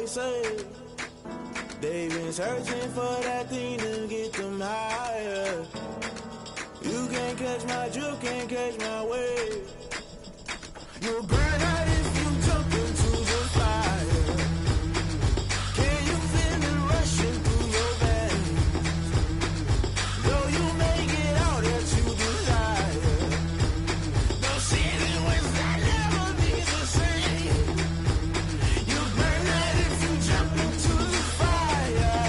say. They've been searching for that thing to get them higher. You can't catch my drift, can't catch my wave. You'll burn out if you jump into the fire. Can you feel it rushing through your veins? Though you may get out that you desire. No ceiling winds that never be the same. You'll burn out if you jump into the fire.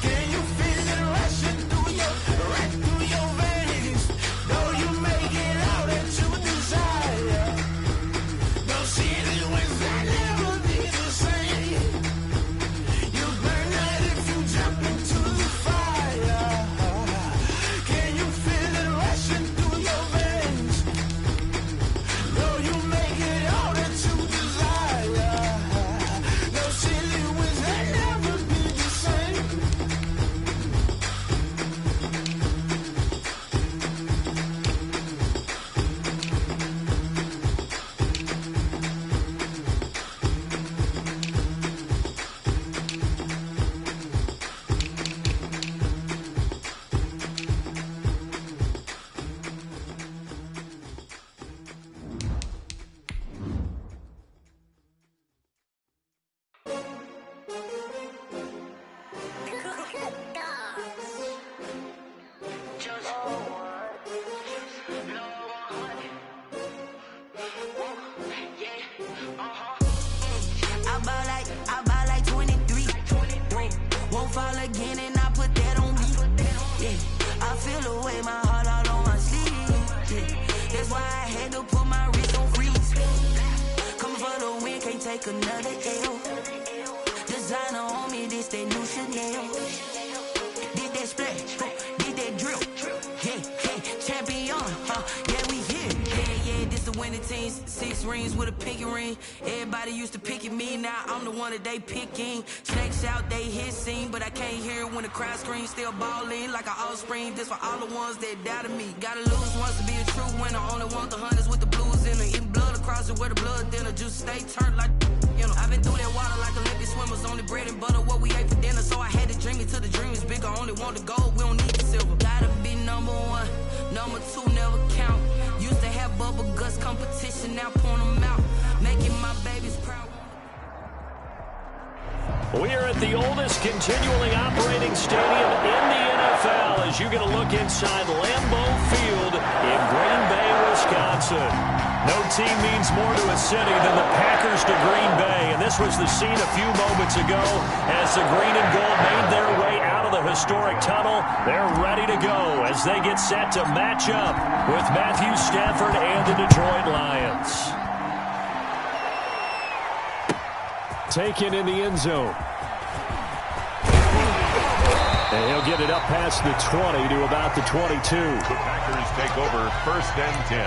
Can you feel it rushing through your veins? Though you may get out that you desire. No ceiling winds that never be the same. You'll burn out if you jump into the fire. Can you feel it rushing through your veins? Though you may get out that you desire. No ceiling winds that never be the same. I buy like 23. Won't fall again and I put that on me. Yeah, I feel the way, my heart all on my sleeve. Yeah, that's why I had to put my wrist on freeze. Coming for the win, can't take another L. Designer on me, this that new Chanel. Did that splash, did that drill. Yeah, champion, yeah, we here. Yeah, this the winning team. 6 rings with a pinky ring. Everybody used to pick at me, now I'm the one that they picking. Snakes out, they hit scene, but I can't hear it when the crowd screams. Still ballin' like an offspring. This for all the ones that doubted me. Gotta lose once to be a true winner. Only want the hunters with the blues in it. Eating blood across it where the blood dinner. Just stay turned like, you know. I've been through that water like Olympic swimmers. Only bread and butter what we ate for dinner. So I had to dream it till the dream is bigger. Only want the gold, we don't need the silver. Gotta be number 1, number 2 never count. Used to have bubble guts competition, now point them out. Making my babies proud. We are at the oldest continually operating stadium in the NFL as you get a look inside Lambeau Field in Green Bay, Wisconsin. No team means more to a city than the Packers to Green Bay, and this was the scene a few moments ago as the green and gold made their way out of the historic tunnel. They're ready to go as they get set to match up with Matthew Stafford and the Detroit Lions. Taken in the end zone. And he'll get it up past the 20 to about the 22. The Packers take over 1st and 10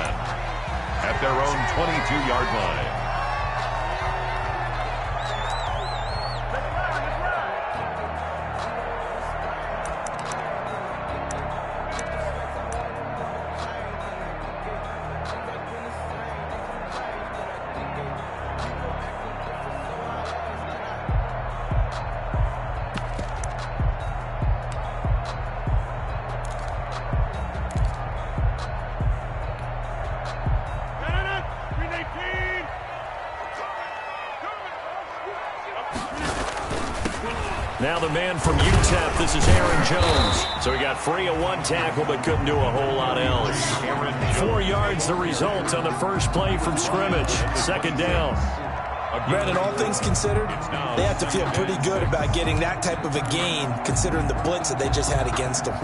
at their own 22-yard line. Now the man from UTEP, this is Aaron Jones. So he got free of 1 tackle but couldn't do a whole lot else. 4 yards the result on the first play from scrimmage. 2nd down. Brandon, all things considered, they have to feel pretty good about getting that type of a gain considering the blitz that they just had against them.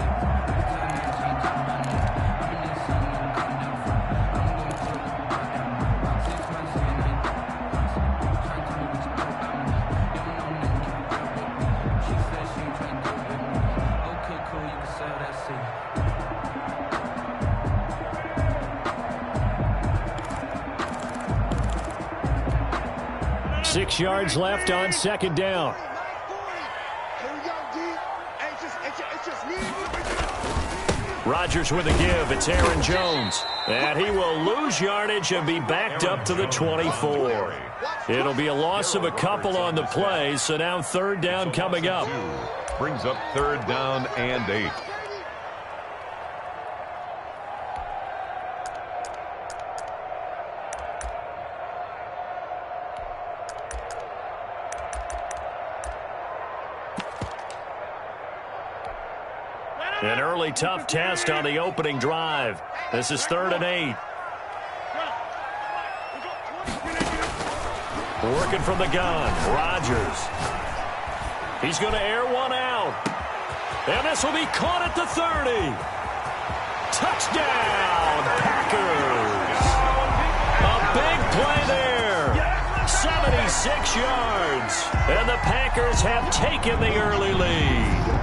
Six yards left on 2nd down. Rodgers with a give. It's Aaron Jones. And he will lose yardage and be backed up to the 24. It'll be a loss of a couple on the play, so now third down coming up. Brings up third down and 8. An early tough test on the opening drive. This is 3rd and 8. Working from the gun, Rodgers. He's going to air one out. And this will be caught at the 30. Touchdown, Packers. A big play there. 76 yards. And the Packers have taken the early lead.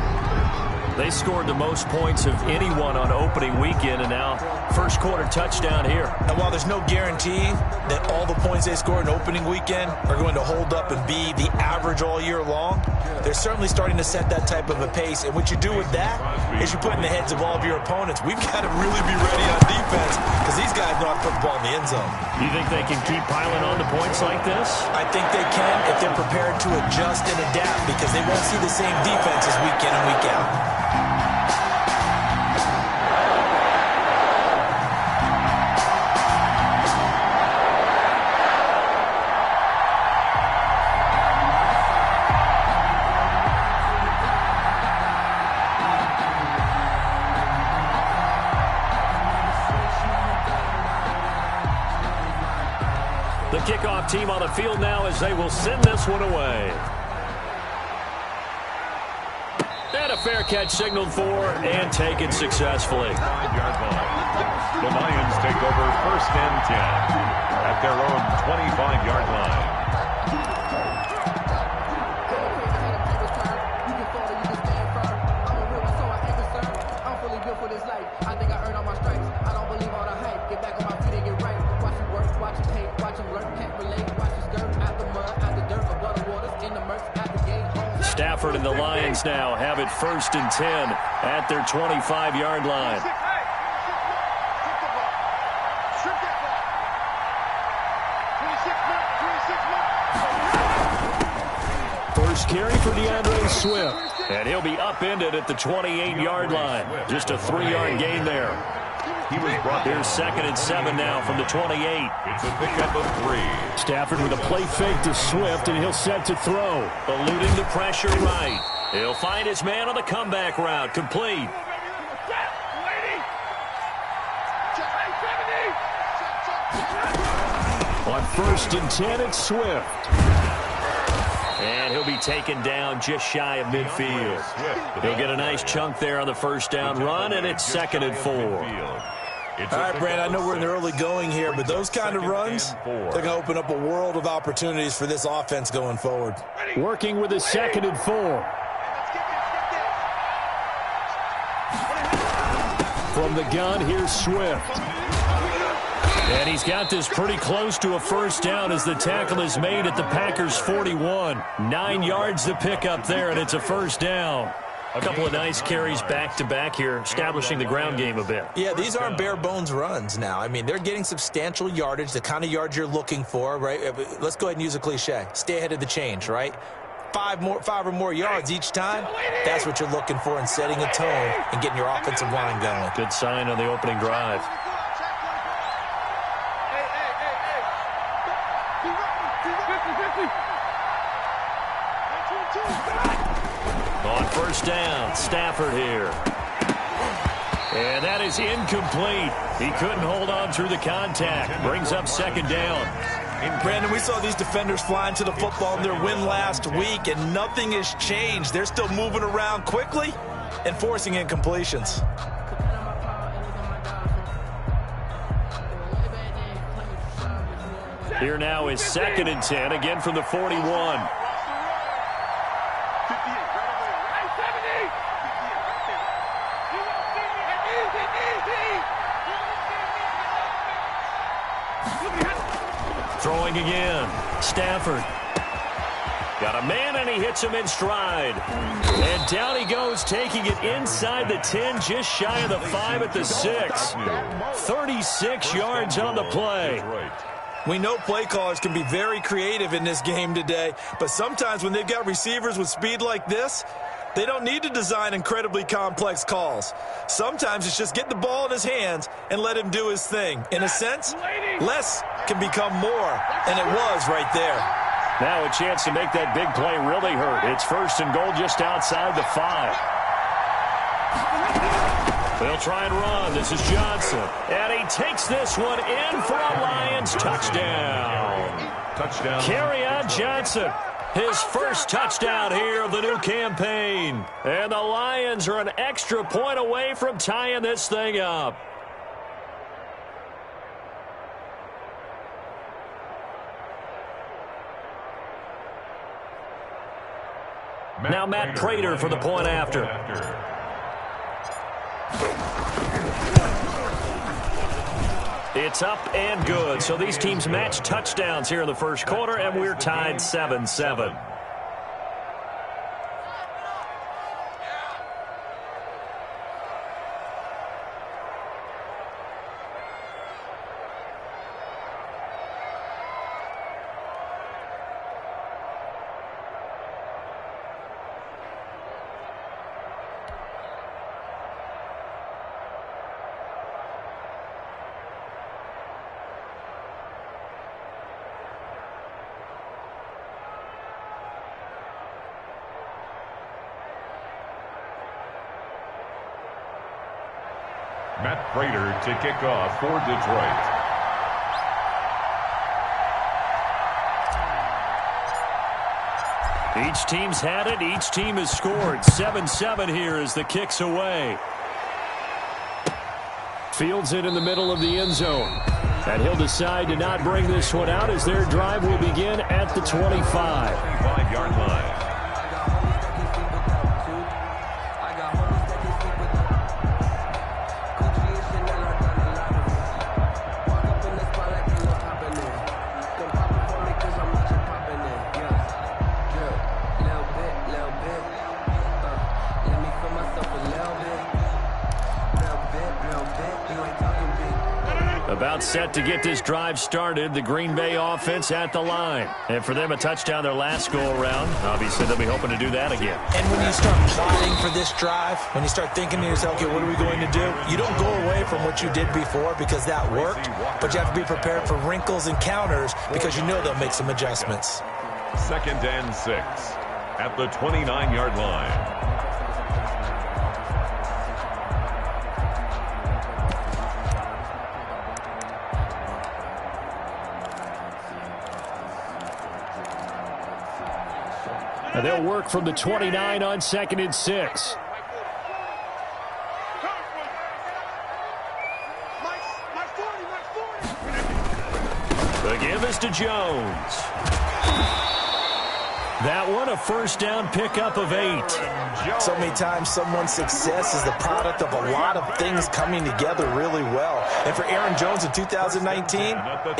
They scored the most points of anyone on opening weekend, and now first quarter touchdown here. And while there's no guarantee that all the points they scored in opening weekend are going to hold up and be the average all year long, they're certainly starting to set that type of a pace. And what you do with that is you put in the heads of all of your opponents, we've got to really be ready on defense because these guys know how to put the ball in the end zone. You think they can keep piling on the points like this? I think they can if they're prepared to adjust and adapt because they won't see the same defenses week in and week out. The kickoff team on the field now as they will send this one away. And a fair catch signaled for and taken successfully. 5-yard line. The Lions take over 1st and 10 at their own 25-yard line. Stafford and the Lions now have it 1st and 10 at their 25-yard line. First carry for DeAndre Swift, and he'll be upended at the 28-yard line. Just a 3-yard gain there. He was brought Here's 2nd and 7 now from the 28. It's a pickup of 3. Stafford with a play fake to Swift, and he'll set to throw. Eluding the pressure right. He'll find his man on the comeback route. Complete. On 1st and 10, it's Swift. And he'll be taken down just shy of midfield. He'll get a nice chunk there on the first down run, and it's 2nd and 4. All right, Brand, I know we're in the early going here, but those kind of runs, they're going to open up a world of opportunities for this offense going forward. Working with a 2nd and 4. From the gun, here's Swift. And he's got this pretty close to a first down as the tackle is made at the Packers' 41. 9 yards to pick up there, and it's a first down. A couple of nice carries back-to-back here, establishing the ground game a bit. Yeah, these aren't bare-bones runs now. I mean, they're getting substantial yardage, the kind of yards you're looking for, right? Let's go ahead and use a cliche. Stay ahead of the change, right? 5 or more yards each time, that's what you're looking for in setting a tone and getting your offensive line going. Good sign on the opening drive. On first down, Stafford here. And that is incomplete. He couldn't hold on through the contact. Brings up 2nd down. Brandon, we saw these defenders flying to the football in their win last week, and nothing has changed. They're still moving around quickly and forcing incompletions. Here now is 2nd and 10, again from the 41. Throwing again, Stafford. Got a man, and he hits him in stride. And down he goes, taking it inside the 10, just shy of the 5 at the 6. 36 yards on the play. We know play callers can be very creative in this game today, but sometimes when they've got receivers with speed like this, they don't need to design incredibly complex calls. Sometimes it's just get the ball in his hands and let him do his thing. In a sense, less can become more, and it was right there. Now a chance to make that big play really hurt. It's 1st and goal just outside the 5. They'll try and run. This is Johnson. And he takes this one in for a Lions touchdown. Kerryon Johnson. His first touchdown here of the new campaign. And the Lions are an extra point away from tying this thing up. Now Matt Prater for the point after. It's up and good. So these teams match touchdowns here in the first quarter, and we're tied 7-7. Matt Prater to kick off for Detroit. Each team's had it. Each team has scored. 7-7 here as the kick's away. Fields it in the middle of the end zone. And he'll decide to not bring this one out as their drive will begin at the 25. 25-yard line. About set to get this drive started, the Green Bay offense at the line. And for them, a touchdown their last go-around. Obviously, they'll be hoping to do that again. And when you start plotting for this drive, when you start thinking to yourself, okay, what are we going to do? You don't go away from what you did before because that worked, but you have to be prepared for wrinkles and counters because you know they'll make some adjustments. 2nd and 6 at the 29-yard line. And they'll work from the 29 on 2nd and 6. The give is to Jones. That one, a first down pickup of 8. So many times someone's success is the product of a lot of things coming together really well. And for Aaron Jones in 2019,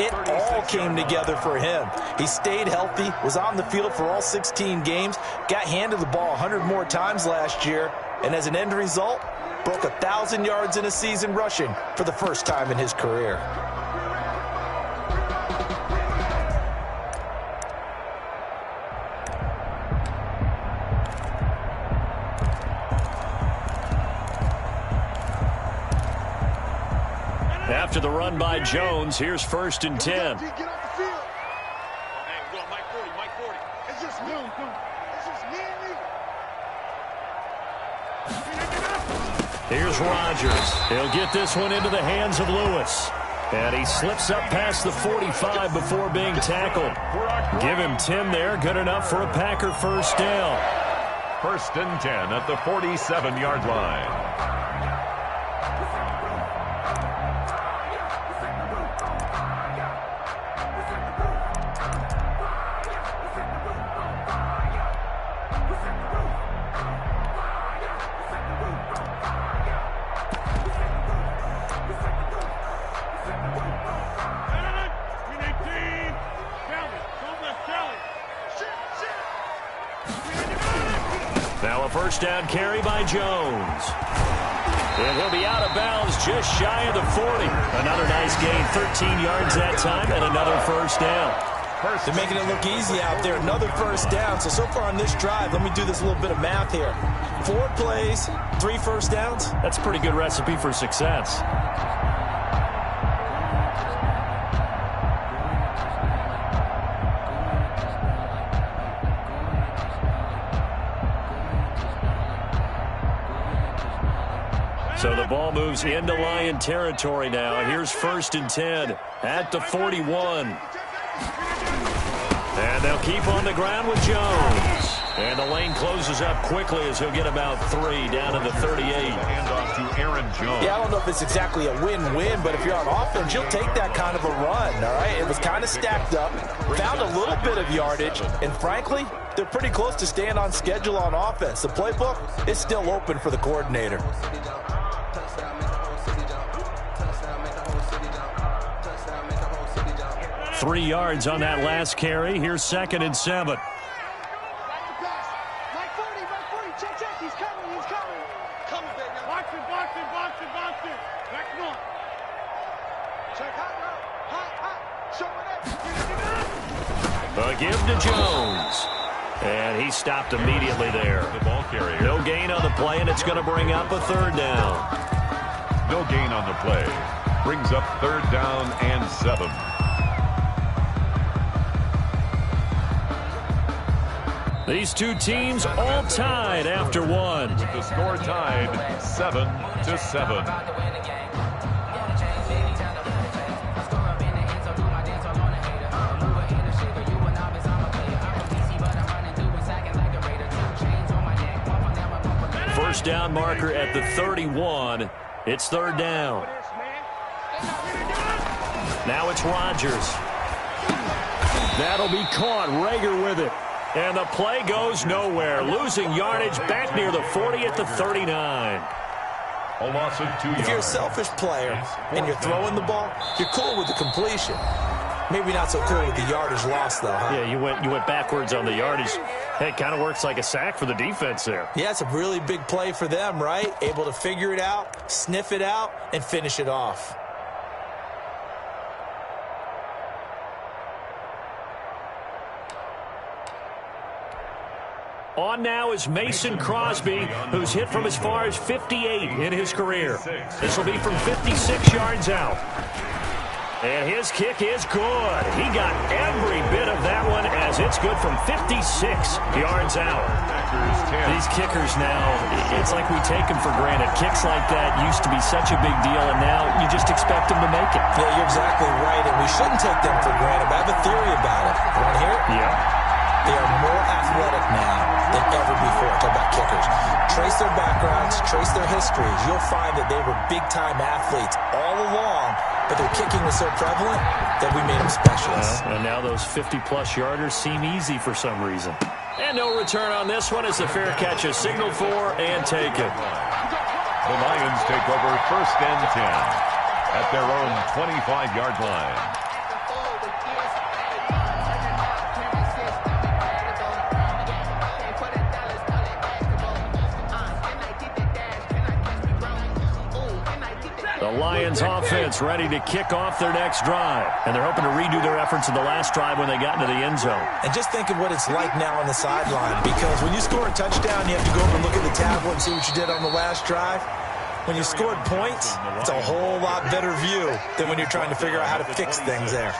it all came together for him. He stayed healthy, was on the field for all 16 games, got handed the ball 100 more times last year, and as an end result, broke 1,000 yards in a season rushing for the first time in his career. After the run by Jones, here's 1st and 10. Get off the field. Hey, go Mike 40, Mike 40. It's just me. It's just me and me. Here's Rodgers. He'll get this one into the hands of Lewis. And he slips up past the 45 before being tackled. Give him 10 there. Good enough for a Packer first down. 1st and 10 at the 47-yard line. Now a first down carry by Jones. And he'll be out of bounds just shy of the 40. Another nice gain, 13 yards that time, and another first down. They're making it look easy out there. Another first down. So far on this drive, let me do this little bit of math here. 4 plays, 3 first downs. That's a pretty good recipe for success. So the ball moves into Lion territory now. Here's 1st and 10 at the 41. And they'll keep on the ground with Jones. And the lane closes up quickly as he'll get about 3 down to the 38. Hand off to Aaron Jones. Yeah, I don't know if it's exactly a win-win, but if you're on offense, you'll take that kind of a run, all right? It was kind of stacked up, found a little bit of yardage, and frankly, they're pretty close to staying on schedule on offense. The playbook is still open for the coordinator. 3 yards on that last carry. Here's 2nd and 7. A give to Jones. And he stopped immediately there. The ball carrier. No gain on the play, and it's going to bring up a 3rd down. No gain on the play. Brings up 3rd down and 7. These two teams all tied after 1. With the score tied 7-7. First down marker at the 31. It's 3rd down. Now it's Rodgers. That'll be caught. Rager with it. And the play goes nowhere. Losing yardage back near the 40 at the 39. A loss of 2 yards. If you're a selfish player and you're throwing the ball, you're cool with the completion. Maybe not so cool with the yardage loss, though, huh? Yeah, you went backwards on the yardage. Hey, it kind of works like a sack for the defense there. Yeah, it's a really big play for them, right? Able to figure it out, sniff it out, and finish it off. On now is Mason Crosby, who's hit from as far as 58 in his career. This will be from 56 yards out. And his kick is good. He got every bit of that one as it's good from 56 yards out. These kickers now, it's like we take them for granted. Kicks like that used to be such a big deal, and now you just expect them to make it. Yeah, you're exactly right, and we shouldn't take them for granted. But I have a theory about it. You want to hear it? Yeah. They are more athletic now than ever before. Talk about kickers. Trace their backgrounds, trace their histories. You'll find that they were big-time athletes all along, but their kicking was so prevalent that we made them specialists. And now those 50-plus yarders seem easy for some reason. And no return on this one as the fair catch is signaled for and taken. The Lions take over 1st and 10 at their own 25-yard line. The Lions offense ready to kick off their next drive. And they're hoping to redo their efforts in the last drive when they got into the end zone. And just think of what it's like now on the sideline, because when you score a touchdown, you have to go over and look at the tablet and see what you did on the last drive. When you scored points, it's a whole lot better view than when you're trying to figure out how to fix things there.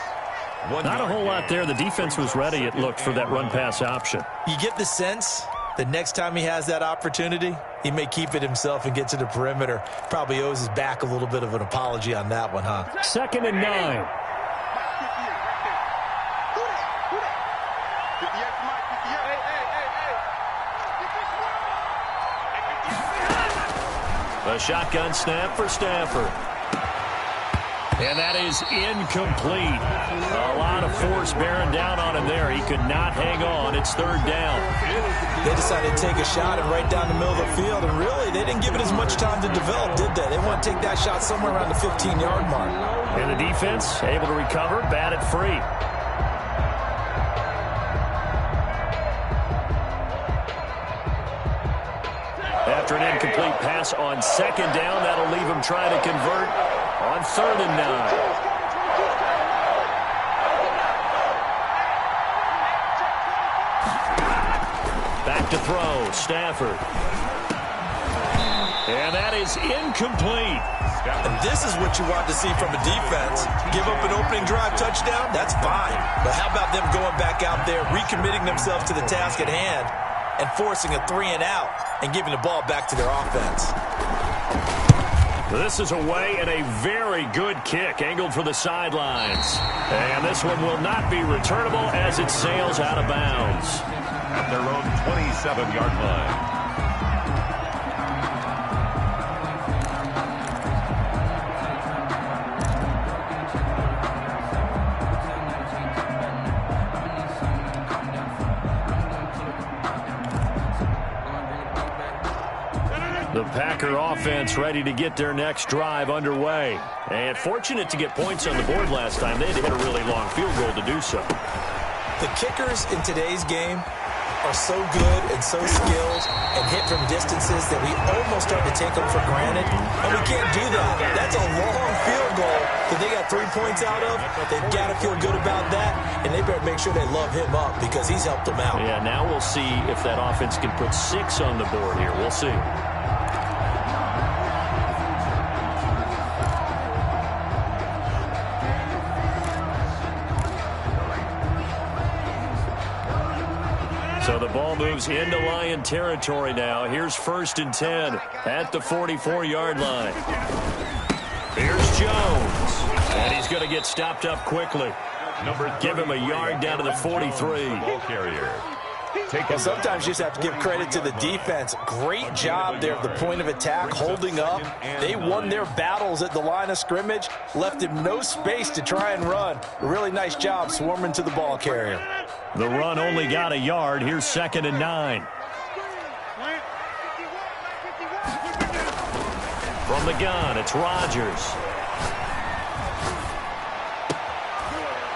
Not a whole lot there. The defense was ready, it looked, for that run-pass option. You get the sense that next time he has that opportunity, he may keep it himself and get to the perimeter. Probably owes his back a little bit of an apology on that one, huh? 2nd and 9. A shotgun snap for Stafford. And that is incomplete. A lot of force bearing down on him there. He could not hang on. It's 3rd down. They decided to take a shot and right down the middle of the field. And really, they didn't give it as much time to develop, did they? They want to take that shot somewhere around the 15-yard mark. And the defense able to recover, batted free. After an incomplete pass on second down, that'll leave him trying to convert on 3rd and 9. Back to throw, Stafford. And that is incomplete. And this is what you want to see from a defense. Give up an opening drive touchdown, that's fine. But how about them going back out there, recommitting themselves to the task at hand, and forcing a 3-and-out and giving the ball back to their offense. This is away and a very good kick angled for the sidelines. And this one will not be returnable as it sails out of bounds. At their own 27-yard line. The Packer offense ready to get their next drive underway. And fortunate to get points on the board last time. They had to hit a really long field goal to do so. The kickers in today's game are so good and so skilled and hit from distances that we almost start to take them for granted. And we can't do that. That's a long field goal that they got 3 points out of. They've got to feel good about that, and they better make sure they love him up because he's helped them out. Yeah, now we'll see if that offense can put 6 on the board here. We'll see. So the ball moves into Lion territory now. Here's 1st and 10 at the 44-yard line. Here's Jones. And he's going to get stopped up quickly. Give him a yard down to the 43. Ball carrier. Well, sometimes you just have to give credit to the defense. Great job there at the point of attack, holding up. They won their battles at the line of scrimmage, left him no space to try and run. A really nice job swarming to the ball carrier. The run only got a yard. Here's 2nd and 9. From the gun, it's Rodgers.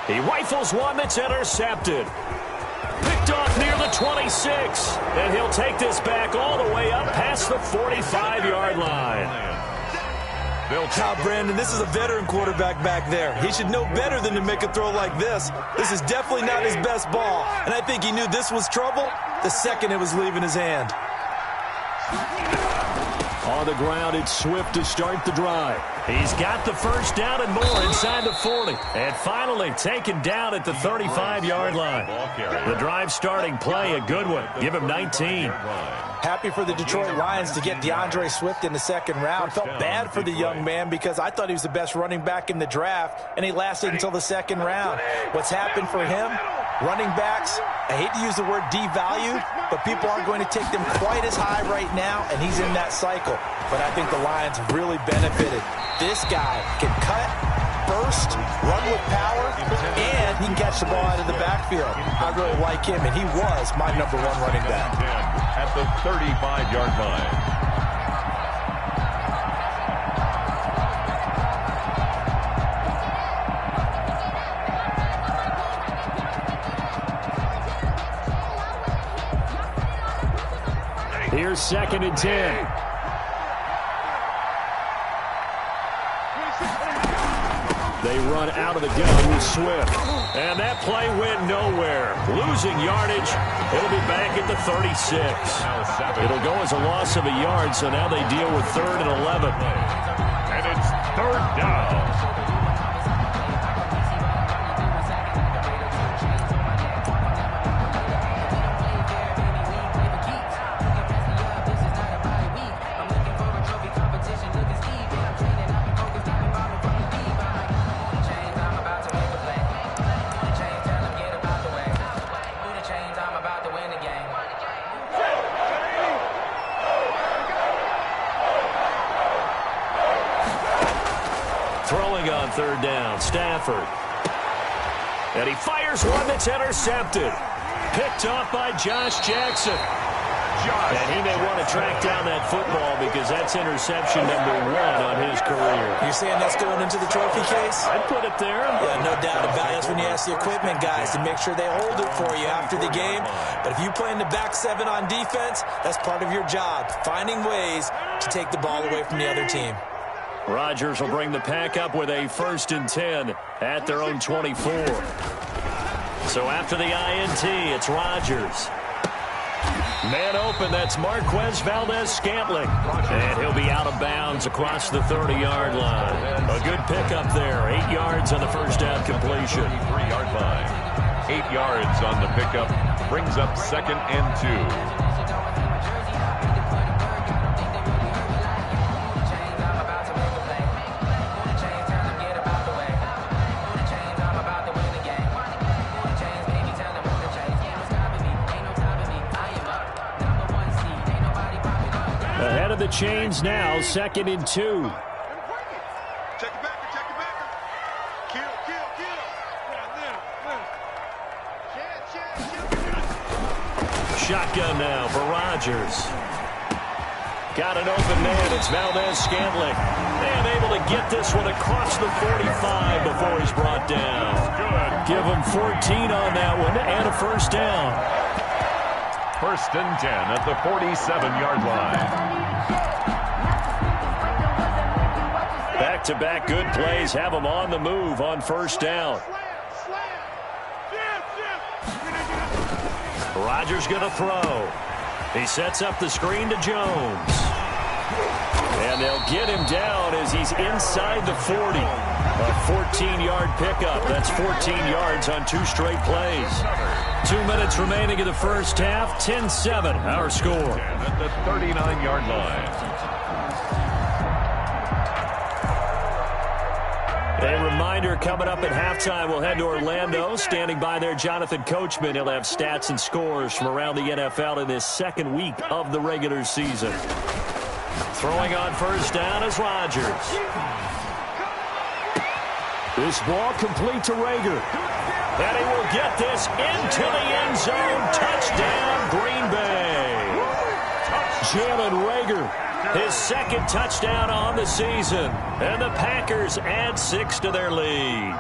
He rifles one that's intercepted. Picked off near the 26. And he'll take this back all the way up past the 45-yard line. Now, Brandon, this is a veteran quarterback back there. He should know better than to make a throw like this. This is definitely not his best ball. And I think he knew this was trouble the second it was leaving his hand. On the ground, it's Swift to start the drive. He's got the first down and more inside the 40. And finally taken down at the 35-yard line. The drive starting play, a good one. Give him 19. Happy for the Detroit Lions to get DeAndre Swift in the 2nd round. Felt bad for the young man because I thought he was the best running back in the draft, and he lasted until the 2nd round. What's happened for him? Running backs, I hate to use the word devalued, but people aren't going to take them quite as high right now, and he's in that cycle. But I think the Lions really benefited. This guy can cut, burst, run with power, and he can catch the ball out of the backfield. I really like him, and he was my #1 running back. At the 35-yard line. Here's 2nd and 10. They run out of the gun with Swift. And that play went nowhere. Losing yardage. It'll be back at the 36. It'll go as a loss of a yard, so now they deal with 3rd and 11. And it's 3rd down. Throwing on 3rd down, Stafford. And he fires one that's intercepted. Picked off by Josh Jackson. And he may want to track down that football because that's interception number 1 on his career. You're saying that's going into the trophy case? I'd put it there. Yeah, no doubt about it. That's when you ask the equipment guys to make sure they hold it for you after the game. But if you play in the back 7 on defense, that's part of your job, finding ways to take the ball away from the other team. Rodgers will bring the pack up with a 1st and 10 at their own 24. So after the INT, it's Rodgers. Man open, that's Marquez Valdez-Scantling. And he'll be out of bounds across the 30-yard line. A good pickup there. 8 yards on the first down completion. 3-yard line. 8 yards on the pickup. Brings up 2nd and 2. Ahead of the chains now, 2nd and 2. Check it back, check it back. Kill. Shotgun now for Rodgers. Got an open man. It's Valdez-Scantling. And able to get this one across the 45 before he's brought down. Good. Give him 14 on that one and a first down. 1st and 10 at the 47-yard line. Back-to-back good plays have him on the move on first down. Rodgers going to throw. He sets up the screen to Jones. And they'll get him down as he's inside the 40. A 14-yard pickup. That's 14 yards on 2 straight plays. 2 minutes remaining in the first half. 10-7, our score. At the 39-yard line. A reminder, coming up at halftime, we'll head to Orlando. Standing by there, Jonathan Coachman. He'll have stats and scores from around the NFL in this 2nd week of the regular season. Throwing on first down is Rodgers. This ball complete to Rager. And he will get this into the end zone. Touchdown, Green Bay. Jalen Rager. His 2nd touchdown on the season. And the Packers add 6 to their lead.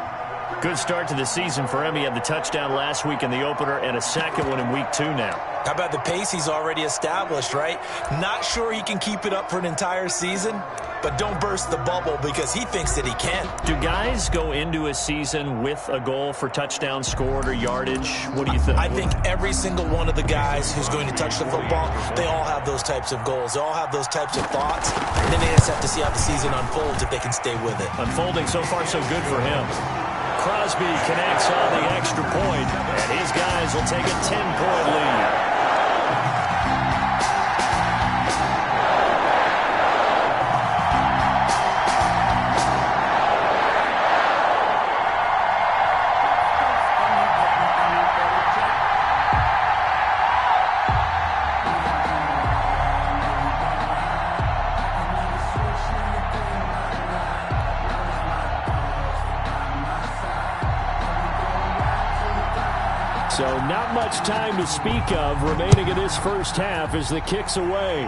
Good start to the season for him. He had the touchdown last week in the opener and a 2nd one in week 2 now. How about the pace he's already established, right? Not sure he can keep it up for an entire season, but don't burst the bubble because he thinks that he can. Do guys go into a season with a goal for touchdown scored or yardage? What do you think? I think every single one of the guys who's going to touch the football, they all have those types of goals. They all have those types of thoughts. And then they just have to see how the season unfolds if they can stay with it. Unfolding so far so good for him. Crosby connects on the extra point, and his guys will take a 10-point lead. So not much time to speak of remaining in this first half as the kick's away.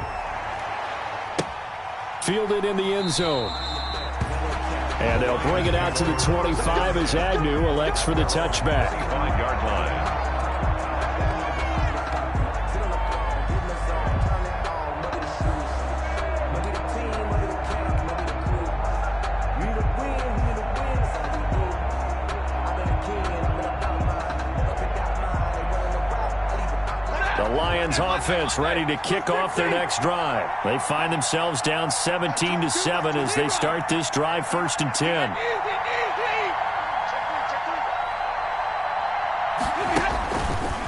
Fielded in the end zone. And they'll bring it out to the 25 as Agnew elects for the touchback. 5-yard line. Offense ready to kick off their next drive. They find themselves down 17-7 as they start this drive 1st and 10.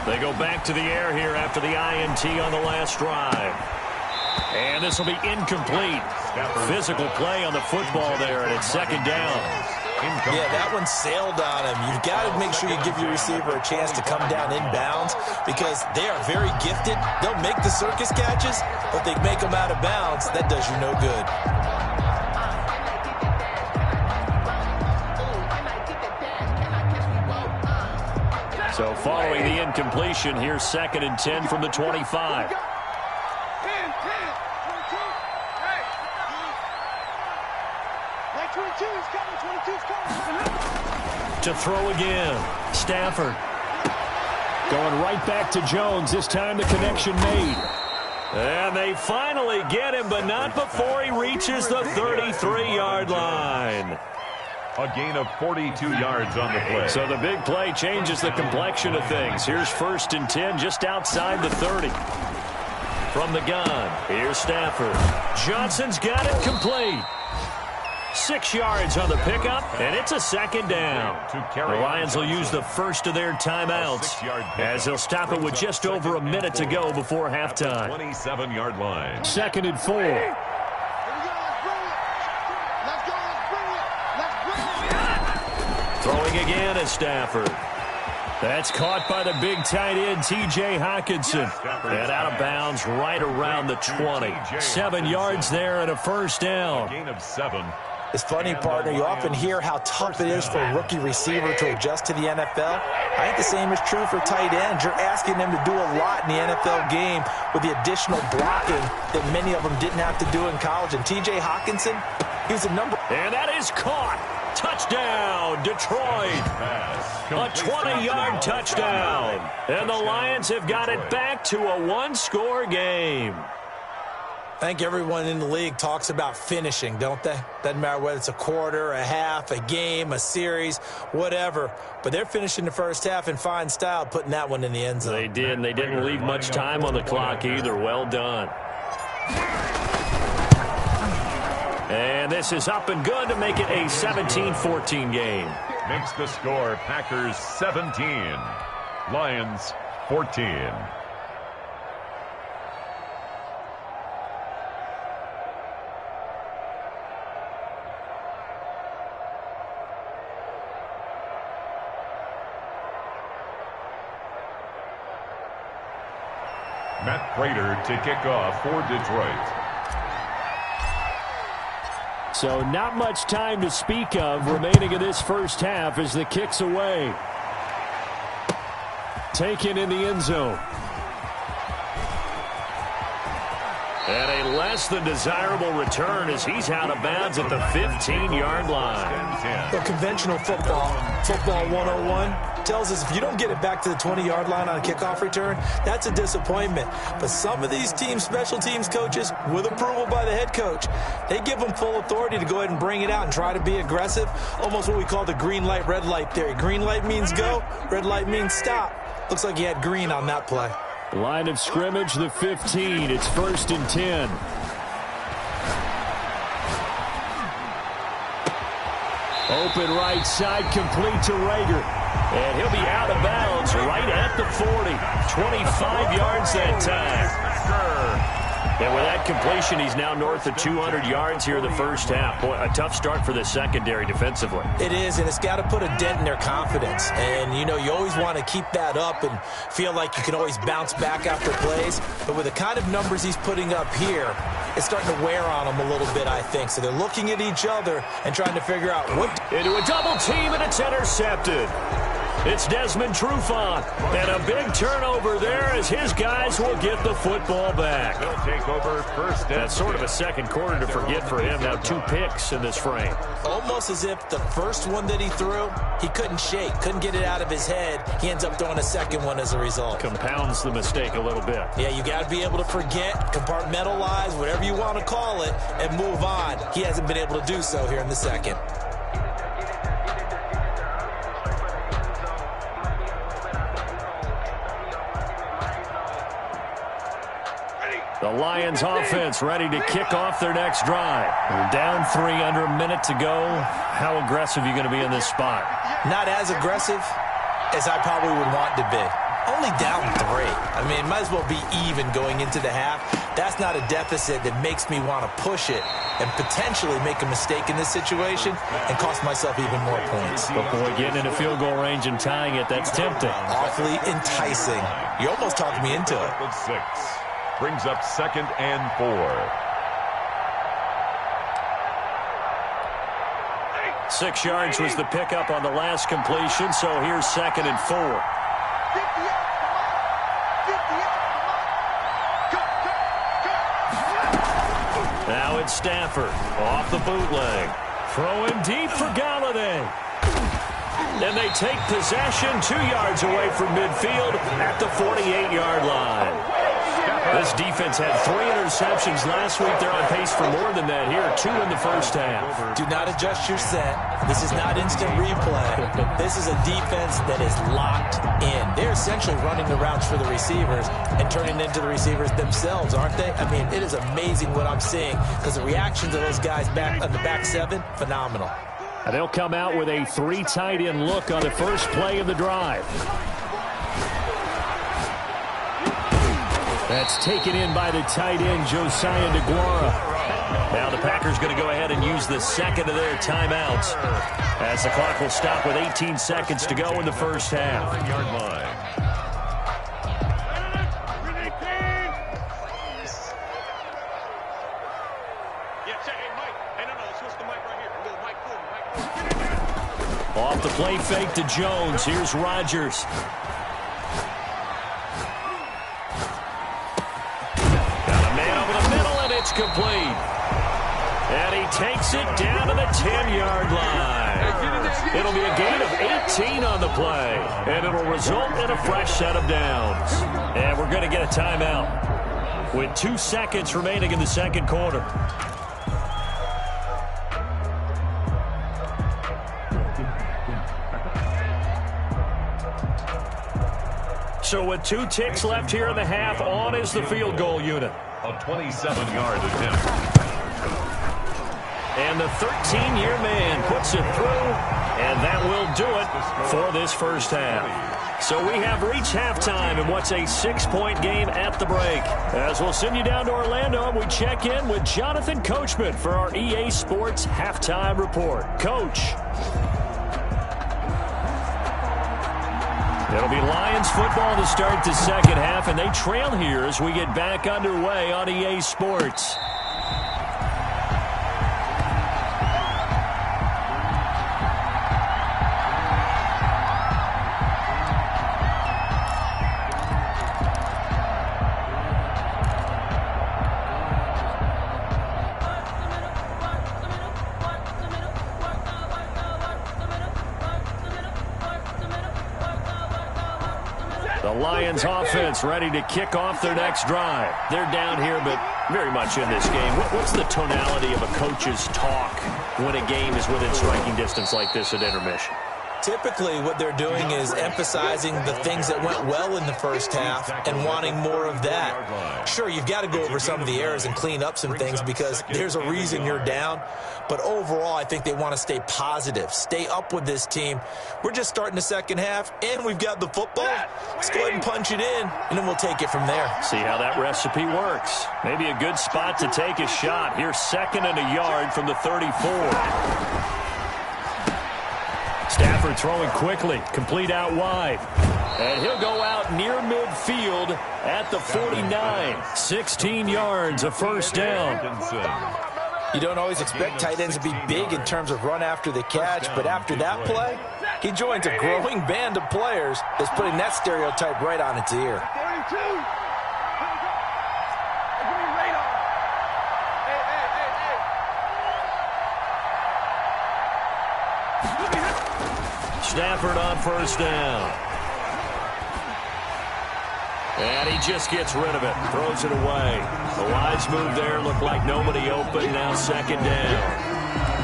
They go back to the air here after the INT on the last drive. And this will be incomplete. Physical play on the football there, and it's 2nd down. Yeah, that one sailed on him. You've got to make sure you give your receiver a chance to come down inbounds because they are very gifted. They'll make the circus catches, but they make them out of bounds. That does you no good. So following the incompletion, here's 2nd and 10 from the 25. to throw again. Stafford. Going right back to Jones. This time the connection made. And they finally get him, but not before he reaches the 33-yard line. A gain of 42 yards on the play. So the big play changes the complexion of things. Here's 1st and 10 just outside the 30. From the gun, here's Stafford. Johnson's got it complete. 6 yards on the pickup, and it's a 2nd down. The Lions will use the first of their timeouts as they'll stop it with just over a minute to go before halftime. 27-yard line. 2nd and 4. Throwing again is Stafford. That's caught by the big tight end, T.J. Hockenson. And out of bounds right around the 20. 7 yards there and a 1st down. A gain of 7. It's funny, partner, you often hear how tough it is for a rookie receiver to adjust to the NFL. I think the same is true for tight ends. You're asking them to do a lot in the NFL game with the additional blocking that many of them didn't have to do in college. And T.J. Hockenson, he's a number. And that is caught. Touchdown, Detroit. A 20-yard touchdown. And the Lions have got it back to a one-score game. I think everyone in the league talks about finishing, don't they? Doesn't matter whether it's a quarter, a half, a game, a series, whatever. But they're finishing the first half in fine style, putting that one in the end zone. They did, and they didn't leave much time on the clock either. Well done. And this is up and good to make it a 17-14 game. Makes the score Packers 17, Lions 14. Matt Prater to kick off for Detroit. So not much time to speak of remaining in this first half as the kick's away. Taken in the end zone. And a less than desirable return as he's out of bounds at the 15-yard line. Well, conventional football 101, tells us if you don't get it back to the 20-yard line on a kickoff return, that's a disappointment. But some of these teams, special teams coaches, with approval by the head coach, they give them full authority to go ahead and bring it out and try to be aggressive, almost what we call the green light, red light theory. Green light means go, red light means stop. Looks like he had green on that play. Line of scrimmage, the 15. It's 1st and 10. Open right side, complete to Rager. And he'll be out of bounds right at the 40. 25 yards that time. And with that completion, he's now north of 200 yards here in the first half. Boy, a tough start for the secondary defensively. It is, and it's got to put a dent in their confidence. And, you know, you always want to keep that up and feel like you can always bounce back after plays. But with the kind of numbers he's putting up here, it's starting to wear on them a little bit, I think. So they're looking at each other and trying to figure out what. Into a double team, and it's intercepted. It's Desmond Trufant, and a big turnover there as his guys will get the football back. They'll take over first. That's sort of a second quarter to forget for him. Now 2 picks in this frame. Almost as if the first one that he threw, he couldn't shake, couldn't get it out of his head. He ends up throwing a second one as a result. Compounds the mistake a little bit. Yeah, you got to be able to forget, compartmentalize, whatever you want to call it, and move on. He hasn't been able to do so here in the second. The Lions offense ready to kick off their next drive. We're down 3 under a minute to go. How aggressive are you going to be in this spot? Not as aggressive as I probably would want to be. Only down 3. I mean, it might as well be even going into the half. That's not a deficit that makes me want to push it and potentially make a mistake in this situation and cost myself even more points. But boy, getting into field goal range and tying it, that's tempting. Awfully enticing. You almost talked me into it. 6. Brings up 2nd and 4. 6 yards was the pickup on the last completion, so here's 2nd and 4. Now it's Stafford off the bootleg. Throwing deep for Galladay. And they take possession 2 yards away from midfield at the 48-yard line. This defense had 3 interceptions last week. They're on pace for more than that here. 2 in the first half. Do not adjust your set. This is not instant replay. This is a defense that is locked in. They're essentially running the routes for the receivers and turning into the receivers themselves, aren't they? I mean, it is amazing what I'm seeing because the reactions of those guys back on the back 7, phenomenal. And they'll come out with a 3 tight end look on the first play of the drive. That's taken in by the tight end, Josiah DeGuara. Now the Packers going to go ahead and use the second of their timeouts as the clock will stop with 18 seconds to go in the first half. Yard line. Off the play fake to Jones. Here's Rodgers. It's complete. And he takes it down to the 10-yard line. It'll be a gain of 18 on the play. And it'll result in a fresh set of downs. And we're going to get a timeout with 2 seconds remaining in the second quarter. So with 2 ticks left here in the half, on is the field goal unit. A 27-yard attempt. And the 13-year man puts it through, and that will do it for this first half. So we have reached halftime in what's a 6-point game at the break. As we'll send you down to Orlando, we check in with Jonathan Coachman for our EA Sports Halftime Report. Coach. It'll be Lions football to start the second half, and they trail here as we get back underway on EA Sports. Lions offense ready to kick off their next drive. They're down here, but very much in this game. What's the tonality of a coach's talk when a game is within striking distance like this at intermission? Typically, what they're doing is emphasizing the things that went well in the first half and wanting more of that. Sure, you've got to go over some of the errors and clean up some things because there's a reason you're down. But overall, I think they want to stay positive, stay up with this team. We're just starting the second half, and we've got the football. Let's go ahead and punch it in, and then we'll take it from there. See how that recipe works. Maybe a good spot to take a shot. Here's 2nd and a yard from the 34. Stafford throwing quickly, complete out wide. And he'll go out near midfield at the 49. 16 yards, a first down. You don't always expect tight ends to be big in terms of run after the catch, but after that play, he joins a growing band of players that's putting that stereotype right on its ear. Stafford on first down. And he just gets rid of it, throws it away. The wise move there, looked like nobody open, now second down.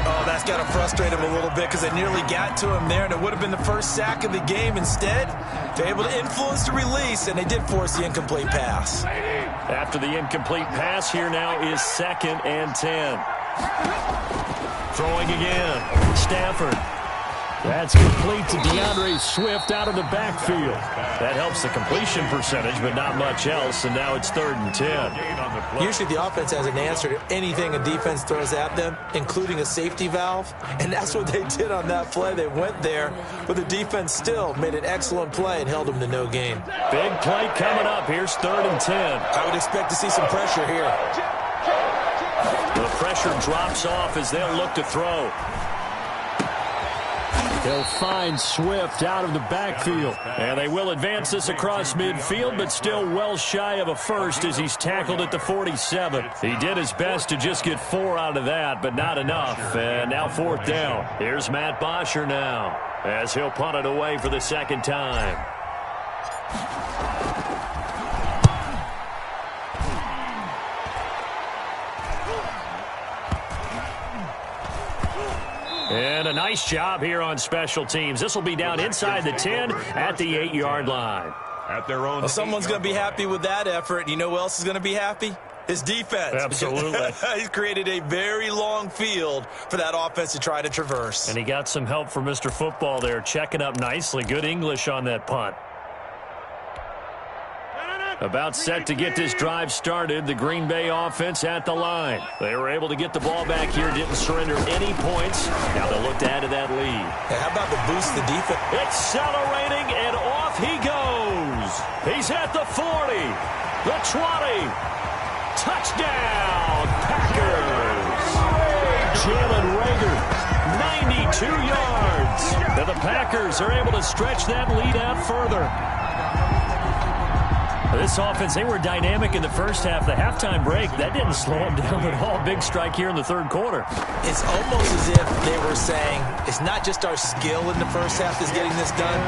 Oh, that's got to frustrate him a little bit because they nearly got to him there, and it would have been the first sack of the game. Instead, they're able to influence the release, and they did force the incomplete pass. After the incomplete pass, here now is 2nd and 10. Throwing again, Stafford. That's complete to DeAndre Swift out of the backfield. That helps the completion percentage, but not much else, and now it's 3rd and 10. Usually the offense has an answer to anything a defense throws at them, including a safety valve, and that's what they did on that play. They went there, but the defense still made an excellent play and held them to no gain. Big play coming up. Here's 3rd and 10. I would expect to see some pressure here. The pressure drops off as they'll look to throw. He'll find Swift out of the backfield. And they will advance this across midfield, but still well shy of a first as he's tackled at the 47. He did his best to just get 4 out of that, but not enough. And now 4th down. Here's Matt Bosher now. as he'll punt it away for the second time. And a nice job here on special teams. This will be down inside the 10 at the 8-yard line. At their own. Well, someone's going to be happy with that effort. You know who else is going to be happy? His defense. Absolutely. He's created a very long field for that offense to try to traverse. And he got some help from Mr. Football there, checking up nicely. Good English on that punt. About set to get this drive started, the Green Bay offense at the line. They were able to get the ball back here, didn't surrender any points. Now they'll look to add to that lead. Hey, how about the boost the defense? Accelerating, and off he goes. He's at the 40, the 20. Touchdown, Packers. Jalen Reagor, 92 yards. And the Packers are able to stretch that lead out further. This offense, they were dynamic in the first half. The halftime break, that didn't slow them down at all. Big strike here in the third quarter. It's almost as if they were saying, it's not just our skill in the first half that's getting this done,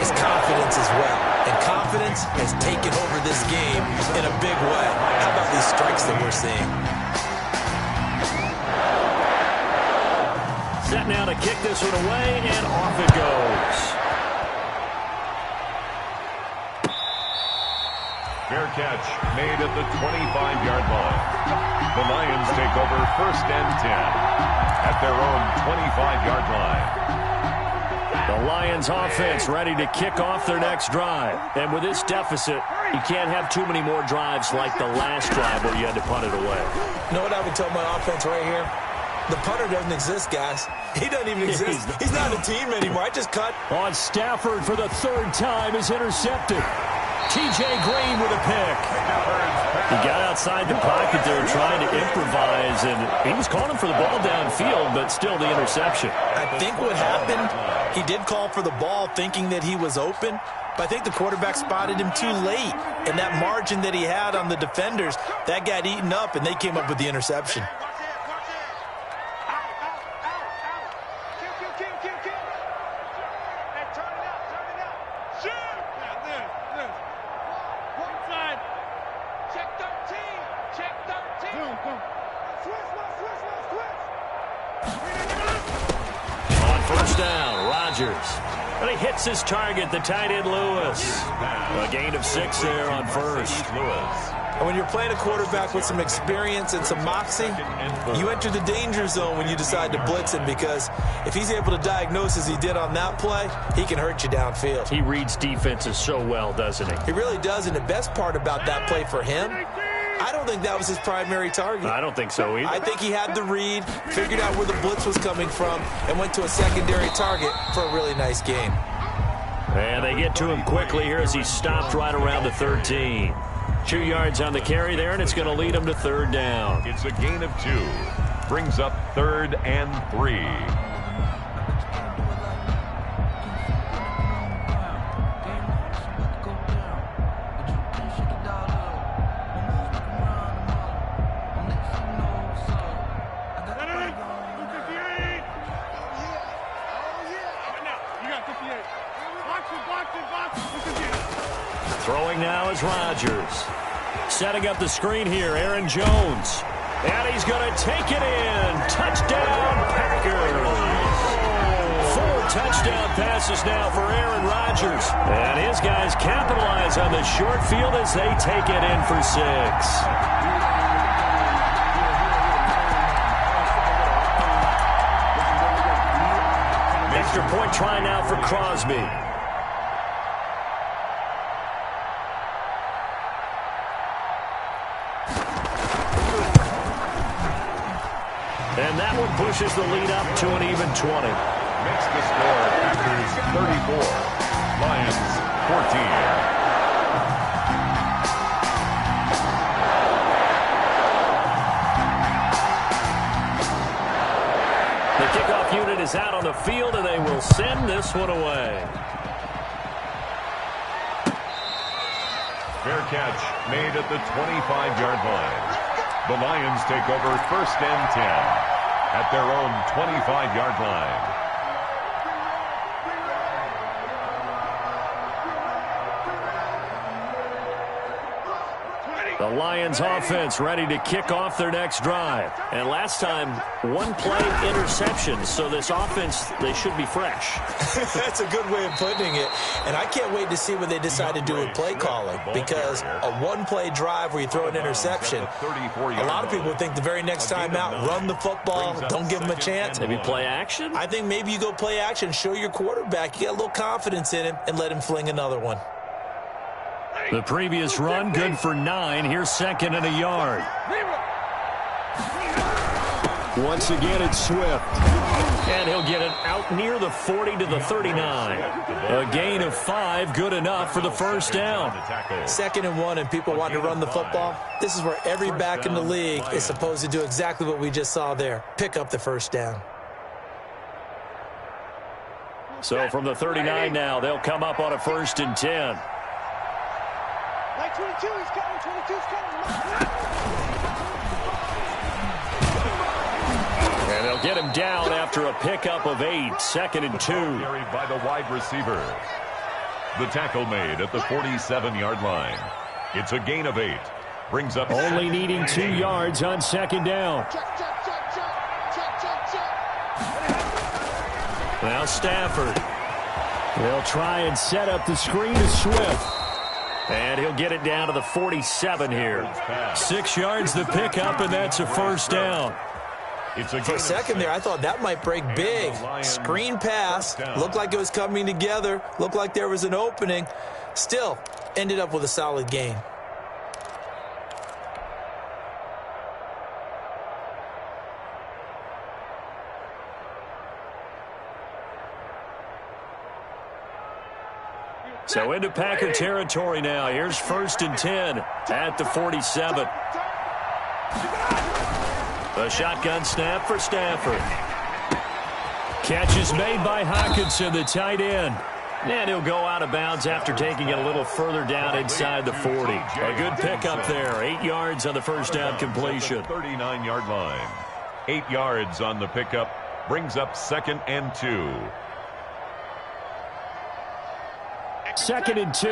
it's confidence as well. And confidence has taken over this game in a big way. How about these strikes that we're seeing? Set now to kick this one away, and off it goes. Fair catch made at the 25-yard line. The Lions take over 1st and 10 at their own 25-yard line. The Lions offense ready to kick off their next drive. And with this deficit, you can't have too many more drives like the last drive where you had to punt it away. You know what I would tell my offense right here? The punter doesn't exist, guys. He doesn't even exist. He's not a team anymore. I just cut. On Stafford for the 3rd time is intercepted. T.J. Green with a pick. He got outside the pocket there trying to improvise, and he was calling for the ball downfield, but still the interception. I think what happened, he did call for the ball thinking that he was open, but I think the quarterback spotted him too late. And that margin that he had on the defenders, that got eaten up, and they came up with the interception. But he hits his target, the tight end Lewis. A gain of 6 there on first. And when you're playing a quarterback with some experience and some moxie, you enter the danger zone when you decide to blitz him, because if he's able to diagnose as he did on that play, he can hurt you downfield. He reads defenses so well, doesn't he? He really does, and the best part about that play for him, I don't think that was his primary target. I don't think so either. I think he had the read, figured out where the blitz was coming from, and went to a secondary target for a really nice game. And they get to him quickly here as he stopped right around the 13. 2 yards on the carry there, and it's going to lead him to 3rd down. It's a gain of 2. Brings up 3rd and 3. Throwing now is Rodgers. Setting up the screen here, Aaron Jones. And he's going to take it in. Touchdown, Packers. 4 touchdown passes now for Aaron Rodgers. And his guys capitalize on the short field as they take it in for 6. Extra point try now for Crosby. And that one pushes the lead up to an even 20. Makes the score Packers 34, Lions 14. The kickoff unit is out on the field, and they will send this one away. Fair catch made at the 25-yard line. The Lions take over 1st and 10 at their own 25-yard line. The Lions offense ready to kick off their next drive. And last time, one play interception. So this offense, they should be fresh. That's a good way of putting it. And I can't wait to see what they decide to do with play calling. Because a one-play drive where you throw an interception, a lot of people think the very next time out, run the football, don't give them a chance. Maybe play action? I think maybe you go play action, show your quarterback you got a little confidence in him, and let him fling another one. The previous run, good for 9. Here's second and a yard. Once again, it's Swift. And he'll get it out near the 40 to the 39. A gain of 5, good enough for the first down. 2nd and 1, and people want to run the football. This is where every back in the league is supposed to do exactly what we just saw there. Pick up the first down. So from the 39 now, they'll come up on a 1st and 10. 22, he's coming, 22's coming. And they'll get him down after a pickup of 8, 2nd and 2. Carried by the wide receiver. The tackle made at the 47-yard line. It's a gain of 8. Brings up only needing 2 yards on 2nd down. Now Stafford. They'll try and set up the screen to Swift. And he'll get it down to the 47 here. 6 yards the pickup, and that's a first down. For a second there, I thought that might break big. Screen pass. Looked like it was coming together. Looked like there was an opening. Still, ended up with a solid gain. So into Packer territory now. Here's 1st and 10 at the 47. A shotgun snap for Stafford. Catch is made by Hockenson, the tight end. And he'll go out of bounds after taking it a little further down inside the 40. A good pickup there. 8 yards on the first down completion. 39-yard line. 8 yards on the pickup. Brings up 2nd and 2. 2nd and 2.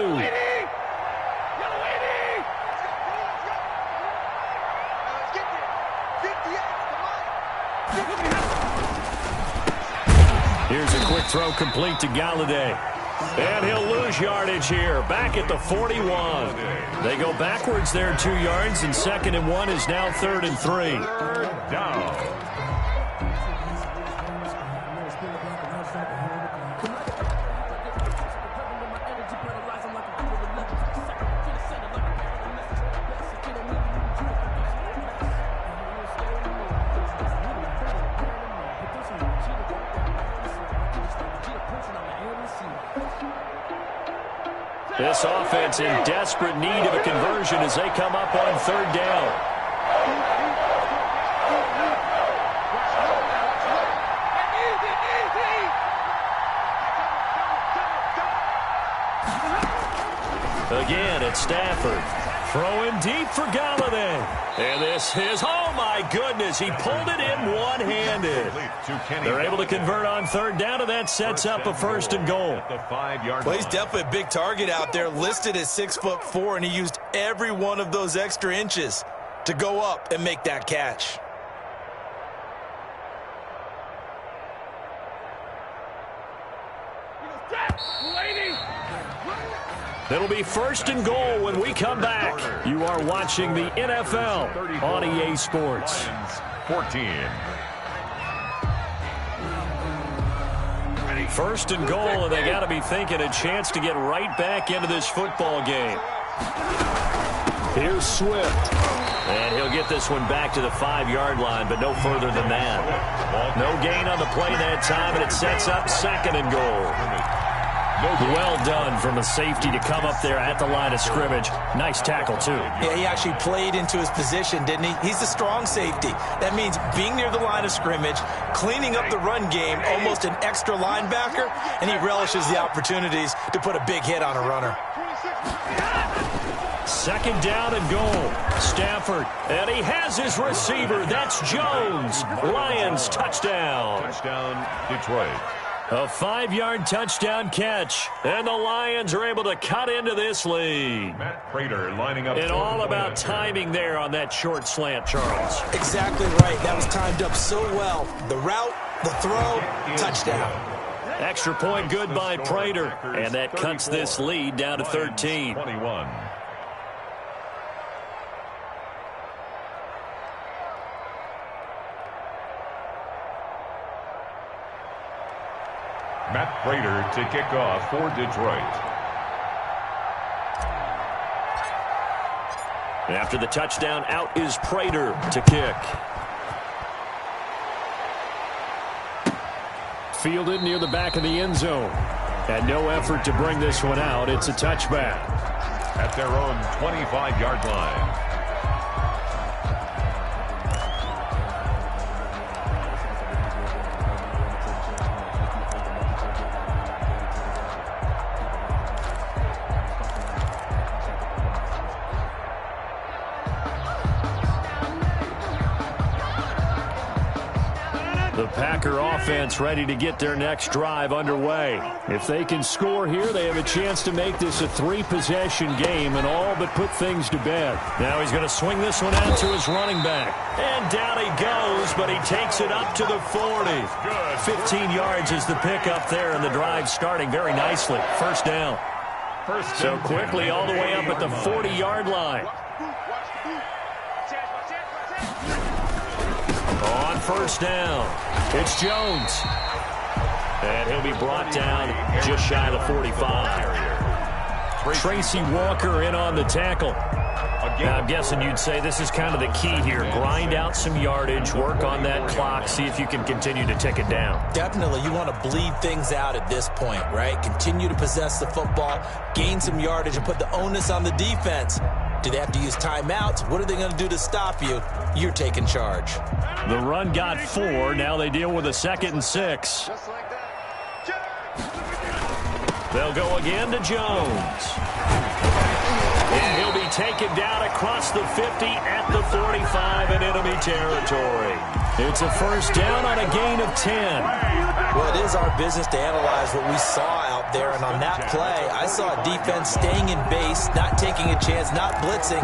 Here's a quick throw complete to Galladay. And he'll lose yardage here. Back at the 41. They go backwards there 2 yards, and 2nd and 1 is now 3rd and 3. Down. This offense in desperate need of a conversion as they come up on 3rd down. Again, it's Stafford. Throwing deep for Galladay. And this is, oh my goodness, he pulled it in one-handed. They're able to convert on 3rd down, and that sets up a 1st and goal. Well, he's definitely a big target out there, listed at 6'4", and he used every one of those extra inches to go up and make that catch. It'll be 1st and goal when we come back. You are watching the NFL on EA Sports. 14. 1st and goal, and they got to be thinking a chance to get right back into this football game. Here's Swift. And he'll get this one back to the 5-yard line, but no further than that. No gain on the play that time, and it sets up 2nd and goal. Well done from a safety to come up there at the line of scrimmage. Nice tackle, too. Yeah, he actually played into his position, didn't he? He's a strong safety. That means being near the line of scrimmage, cleaning up the run game, almost an extra linebacker, and he relishes the opportunities to put a big hit on a runner. 2nd down and goal. Stafford, and he has his receiver. That's Jones. Lions touchdown. Touchdown, Detroit. A 5-yard touchdown catch, and the Lions are able to cut into this lead. Matt Prater lining up. And all about timing there on that short slant, Charles. Exactly right. That was timed up so well. The route, the throw, touchdown. Extra point good by Prater, and that cuts this lead down to 13. 21. Matt Prater to kick off for Detroit. After the touchdown, out is Prater to kick. Fielded near the back of the end zone. And no effort to bring this one out. It's a touchback. At their own 25-yard line. The Packer offense ready to get their next drive underway. If they can score here, they have a chance to make this a 3-possession game and all but put things to bed. Now he's going to swing this one out to his running back. And down he goes, but he takes it up to the 40. 15 yards is the pickup there, and the drive starting very nicely. First down. So quickly all the way up at the 40-yard line. On first down, it's Jones. And he'll be brought down just shy of the 45. Tracy Walker in on the tackle. Now, I'm guessing you'd say this is kind of the key here. Grind out some yardage, work on that clock, see if you can continue to tick it down. Definitely, you want to bleed things out at this point, right? Continue to possess the football, gain some yardage, and put the onus on the defense. Do they have to use timeouts? What are they going to do to stop you? You're taking charge. The run got 4. Now they deal with a 2nd and 6. They'll go again to Jones. And he'll be taken down across the 50 at the 45 in enemy territory. It's a first down on a gain of 10. Well, it is our business to analyze what we saw out there, and on that play, I saw a defense staying in base, not taking a chance, not blitzing,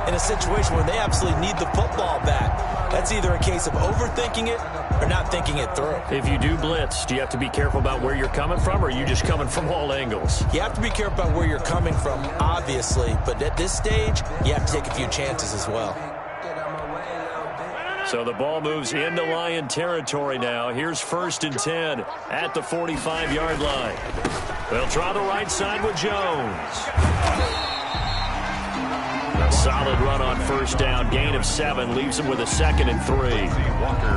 in a situation where they absolutely need the football back. That's either a case of overthinking it or not thinking it through. If you do blitz, do you have to be careful about where you're coming from, or are you just coming from all angles? You have to be careful about where you're coming from, obviously, but at this stage, you have to take a few chances as well. So the ball moves into Lion territory now. Here's 1st and 10 at the 45-yard line. They'll try the right side with Jones. A solid run on first down. Gain of 7 leaves him with a 2nd and 3.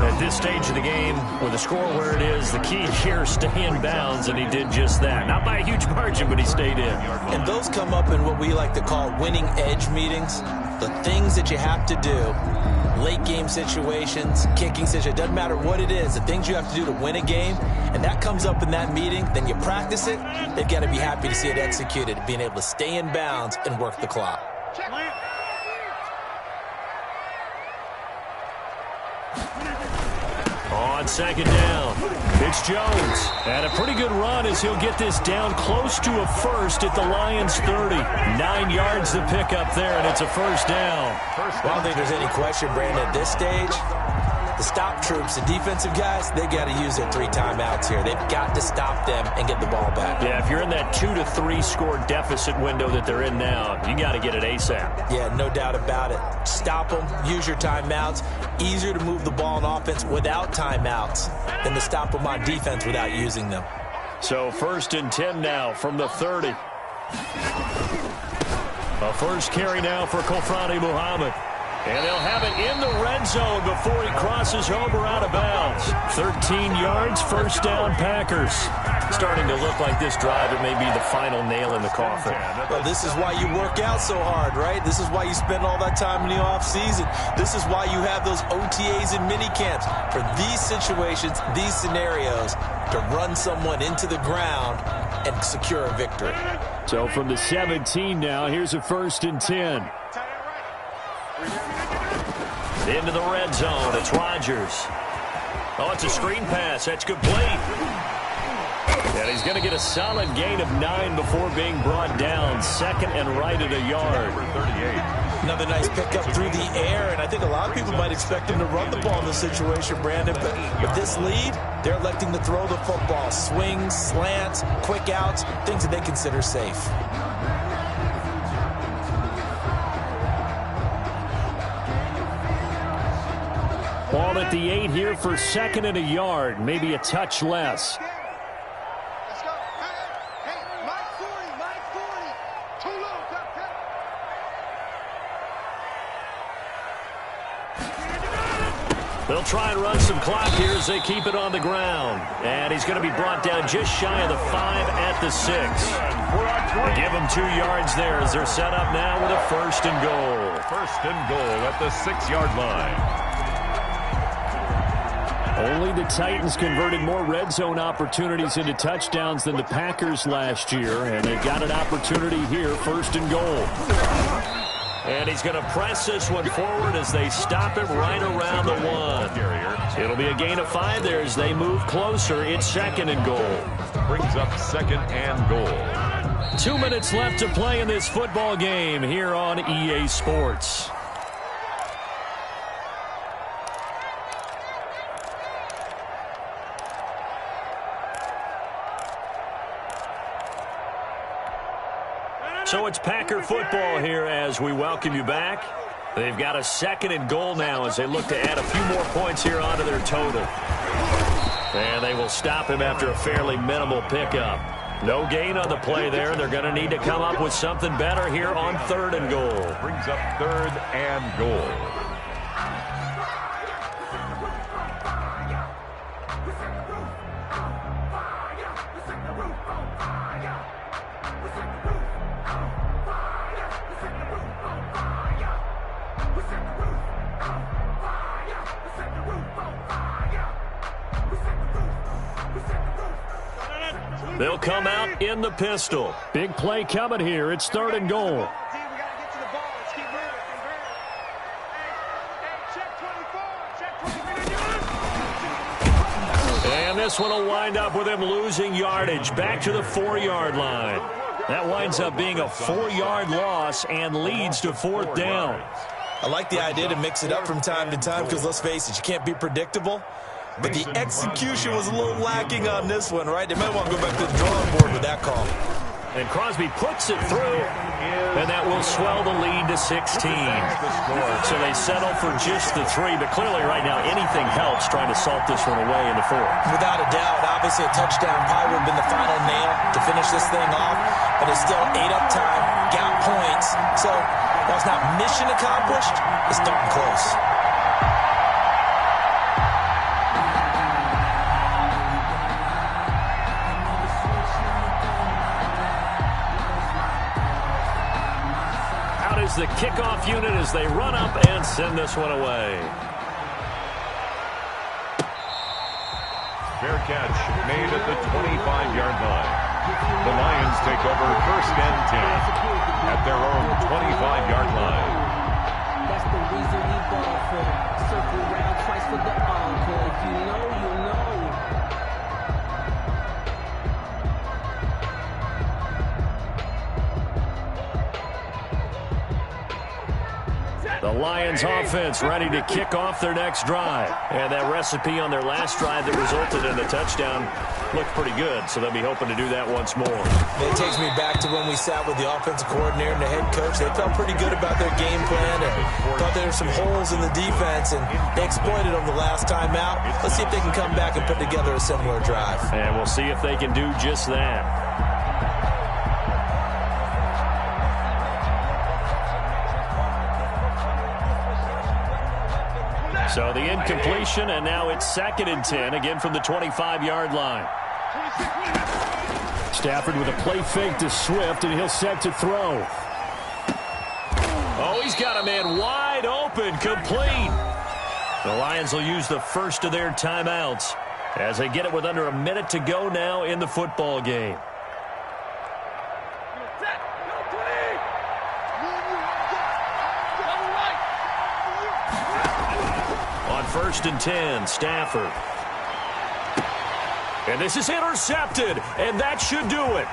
At this stage of the game, with the score where it is, the key here, stay in bounds, and he did just that. Not by a huge margin, but he stayed in. And those come up in what we like to call winning edge meetings. The things that you have to do. Late game situations, kicking situations, doesn't matter what it is, the things you have to do to win a game, and that comes up in that meeting, then you practice it, they've got to be happy to see it executed, being able to stay in bounds and work the clock. On 2nd down, it's Jones. And a pretty good run as he'll get this down close to a first at the Lions' 30. 9 yards to pick up there, and it's a first down. Well, I don't think there's any question, Brandon, at this stage. The stop troops, the defensive guys, they got to use their 3 timeouts here. They've got to stop them and get the ball back. Yeah, if you're in that 2 to 3 score deficit window that they're in now, you got to get it ASAP. Yeah, no doubt about it. Stop them, use your timeouts. Easier to move the ball on offense without timeouts than to stop them on defense without using them. So 1st and 10 now from the 30. A first carry now for Kofrani Muhammad. And they'll have it in the red zone before he crosses over out of bounds. 13 yards, first down Packers. Starting to look like this drive, it may be the final nail in the coffin. Well, this is why you work out so hard, right? This is why you spend all that time in the offseason. This is why you have those OTAs and mini camps. For these situations, these scenarios, to run someone into the ground and secure a victory. So from the 17 now, here's a 1st and 10. Into the red zone, it's Rodgers. Oh, it's a screen pass. That's complete. And he's going to get a solid gain of 9 before being brought down. Second and right at a yard. Number 38. Another nice pickup through the air, and I think a lot of people might expect him to run the ball in this situation, Brandon. But with this lead, they're electing to throw the football. Swings, slants, quick outs, things that they consider safe. Ball at the 8 here for second and a yard, maybe a touch less. Let's go. Hey, Mike 40. Too low. They'll try and run some clock here as they keep it on the ground. And he's going to be brought down just shy of the 5 at the 6. They give him 2 yards there as they're set up now with a first and goal. First and goal at the 6-yard line. Only the Titans converted more red zone opportunities into touchdowns than the Packers last year, and they've got an opportunity here, first and goal. And he's going to press this one forward as they stop it right around the 1. It'll be a gain of 5 there as they move closer. It's second and goal. Brings up second and goal. 2 minutes left to play in this football game here on EA Sports. So it's Packer football here as we welcome you back. They've got a second and goal now as they look to add a few more points here onto their total. And they will stop him after a fairly minimal pickup. No gain on the play there. They're going to need to come up with something better here on third and goal. Brings up third and goal. They'll come out in the pistol. Big play coming here. It's third and goal. And this one will wind up with him losing yardage. Back to the 4-yard line. That winds up being a 4-yard loss and leads to fourth down. I like the idea to mix it up from time to time because, let's face it, you can't be predictable. But the execution was a little lacking on this one, right? They might want to go back to the drawing board with that call. And Crosby puts it through, and that will swell the lead to 16. So they settle for just the 3, but clearly right now anything helps trying to salt this one away in the 4th. Without a doubt, obviously a touchdown probably would have been the final nail to finish this thing off, but it's still ate up time, got points. So while it's not mission accomplished, it's darn close. The kickoff unit as they run up and send this one away. Fair catch made at the 25-yard line. The Lions take over first and 10 at their own 25-yard line. That's the reason we ball for. Circle around twice for the encore. If you know, you know. The Lions offense ready to kick off their next drive. And that recipe on their last drive that resulted in a touchdown looked pretty good, so they'll be hoping to do that once more. It takes me back to when we sat with the offensive coordinator and the head coach. They felt pretty good about their game plan and thought there were some holes in the defense, and they exploited them the last time out. Let's see if they can come back and put together a similar drive. And we'll see if they can do just that. So the incompletion, and now it's second and 10, again from the 25-yard line. Stafford with a play fake to Swift, and he'll set to throw. Oh, he's got a man wide open, complete. The Lions will use the first of their timeouts as they get it with under a minute to go now in the football game. First and 10, Stafford. And this is intercepted, and that should do it.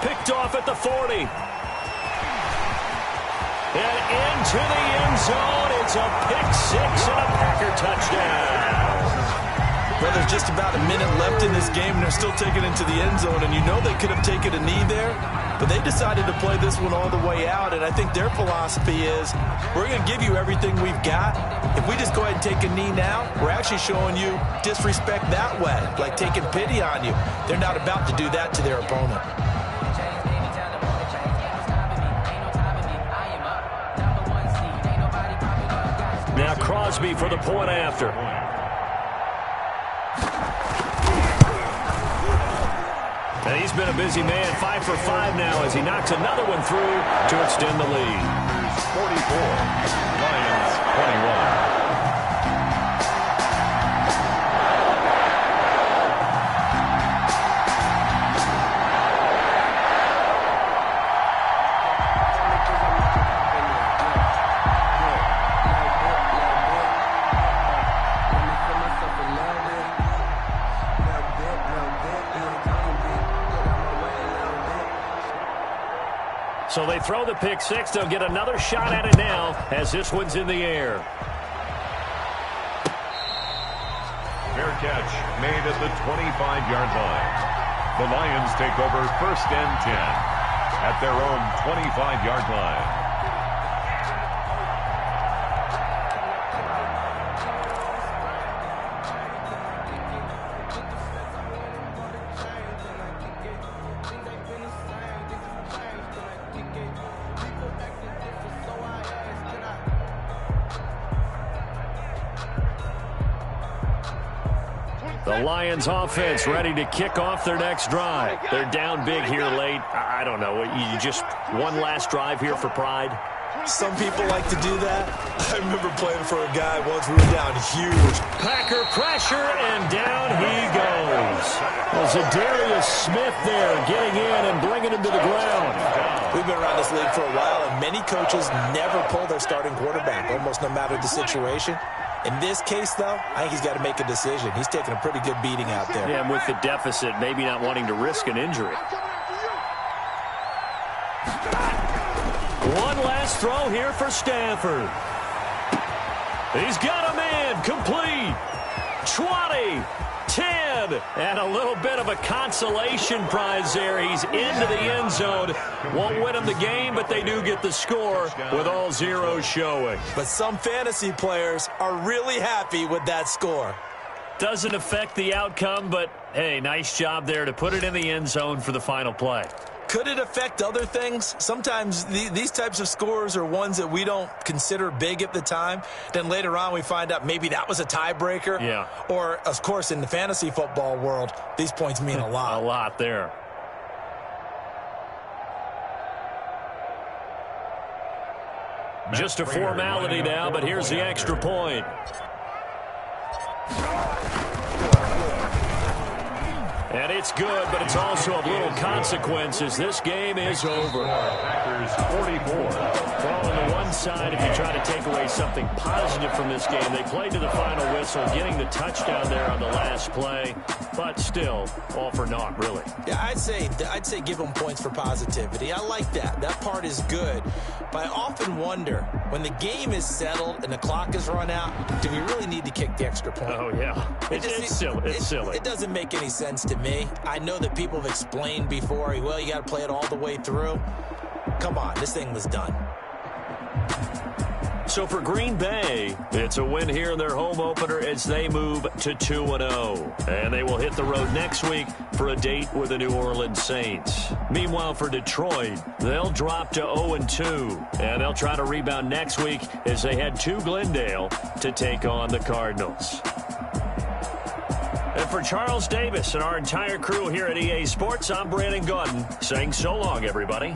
Picked off at the 40. And into the end zone. It's a pick six and a Packer touchdown. Well, there's just about a minute left in this game, and they're still taking it into the end zone. And you know they could have taken a knee there, but they decided to play this one all the way out. And I think their philosophy is, we're going to give you everything we've got. If we just go ahead and take a knee now, we're actually showing you disrespect that way, like taking pity on you. They're not about to do that to their opponent. Now Crosby for the point after. And he's been a busy man, 5 for 5 now as he knocks another one through to extend the lead. 44, Lions 21. So they throw the pick six. They'll get another shot at it now as this one's in the air. Fair catch made at the 25-yard line. The Lions take over 1st and 10 at their own 25-yard line. The Lions offense ready to kick off their next drive. They're down big here late. I don't know. You just one last drive here for pride? Some people like to do that. I remember playing for a guy once. We were down huge. Packer pressure, and down he goes. Well, Zadarius Smith there getting in and bringing him to the ground. We've been around this league for a while, and many coaches never pull their starting quarterback, almost no matter the situation. In this case, though, I think he's got to make a decision. He's taking a pretty good beating out there. Yeah, and with the deficit, maybe not wanting to risk an injury. One last throw here for Stanford. He's got a man, complete. 20, 10, and a little bit of a consolation prize there. He's into the end zone. Won't win them the game, but they do get the score with all zeros showing. But some fantasy players are really happy with that score. Doesn't affect the outcome, but hey, nice job there to put it in the end zone for the final play. Could it affect other things? Sometimes these types of scores are ones that we don't consider big at the time. Then later on we find out maybe that was a tiebreaker. Yeah. Or, of course, in the fantasy football world, these points mean a lot. A lot there. Just a formality now, but here's the extra point. And it's good, but it's also of little consequence as this game is over. Packers 44. Well, on the one side, if you try to take away something positive from this game, they played to the final whistle, getting the touchdown there on the last play, but still, all for naught, really. Yeah, I'd say give them points for positivity. I like that. That part is good. But I often wonder, when the game is settled and the clock is run out, do we really need to kick the extra point? Oh, yeah. It's silly. It's silly. It doesn't make any sense to me. I know that people have explained before, well, you got to play it all the way through. Come on, this thing was done. So for Green Bay, it's a win here in their home opener as they move to 2-0. And they will hit the road next week for a date with the New Orleans Saints. Meanwhile, for Detroit, they'll drop to 0-2. And they'll try to rebound next week as they head to Glendale to take on the Cardinals. And for Charles Davis and our entire crew here at EA Sports, I'm Brandon Gaudin saying so long, everybody.